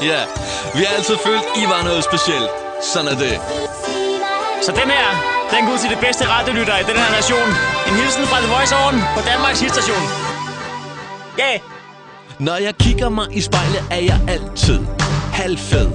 Ja, vi har altid følt, I var noget specielt. Sådan er det. Så den her, den går ud til det bedste radiolytter i den her nation. En hilsen fra The Voice On på Danmarks hitstation. Yeah! Når jeg kigger mig i spejlet, er jeg altid halvfed.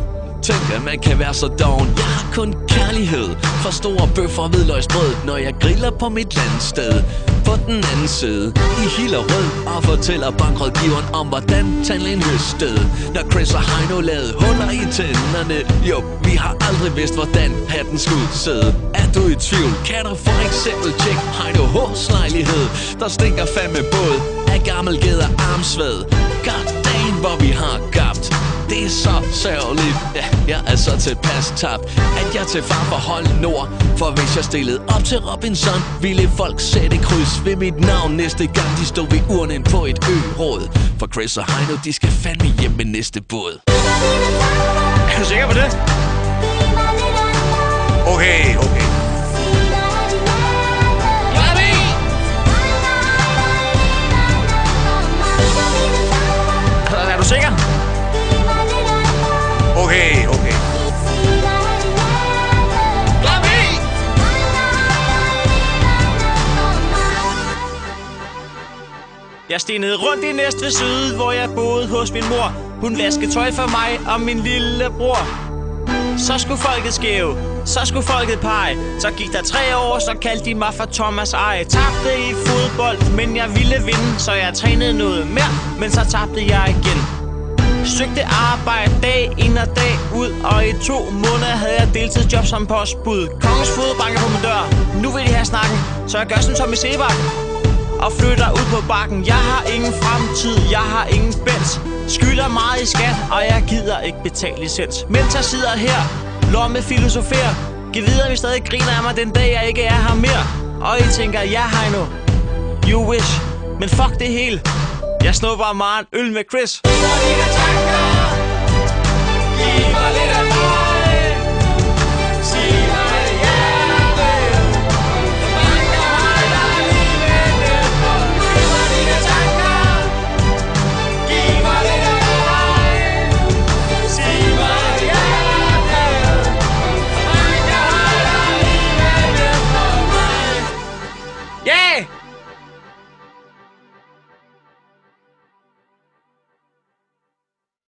Tænk, at man kan være så doven. Jeg har kun kærlighed for store bøffer og hvidløgsbrød, når jeg griller på mit landsted. På den anden side i Hillerød og fortæller bankrådgiveren om, hvordan tandlægen høstede. Når Chris og Heino lavede huller i tænderne. Jo, vi har aldrig vidst, hvordan hatten skulle sidde. Er du i tvivl, kan du for eksempel tjekke Heino H's lejlighed. Der stinker fandme både af gammel ged og armsved. God damn, hvor vi har gabt. Det er så sørgeligt, ja, jeg er så tilpas tabt, at jeg til far for hold nord. For hvis jeg stillede op til Robinson, ville folk sætte kryds ved mit navn næste gang de stod ved urnen på et ø-råd. For Chris og Heino, de skal fandme hjem med næste båd. Er du sikker på det? Okay. Er du sikker? Okay. Jeg stenede rundt i Næstved Syd, hvor jeg boede hos min mor. Hun vaskede tøj for mig og min lille bror. Så skulle folket skæve, så skulle folket pege. Så gik der 3 år, så kaldte de mig for Thomas Eje. Tabte i fodbold, men jeg ville vinde, så jeg trænede noget mere, men så tabte jeg igen. Søgte arbejde dag ind og dag ud, og i 2 måneder havde jeg deltidsjob som postbud. Kongens fod banker på min dør, nu vil de have snakken, så jeg gør som Tommy Sebak og flytter ud på bakken. Jeg har ingen fremtid, jeg har ingen bens. Skylder meget i skat, og jeg gider ikke betale licens. Mens jeg sidder her, lomme filosoferer. Giv videre, vi stadig griner af mig den dag, jeg ikke er her mere. Og I tænker, ja Heino, you wish. Men fuck det hele, jeg snupper meget øl med Chris. Giv mig lidt af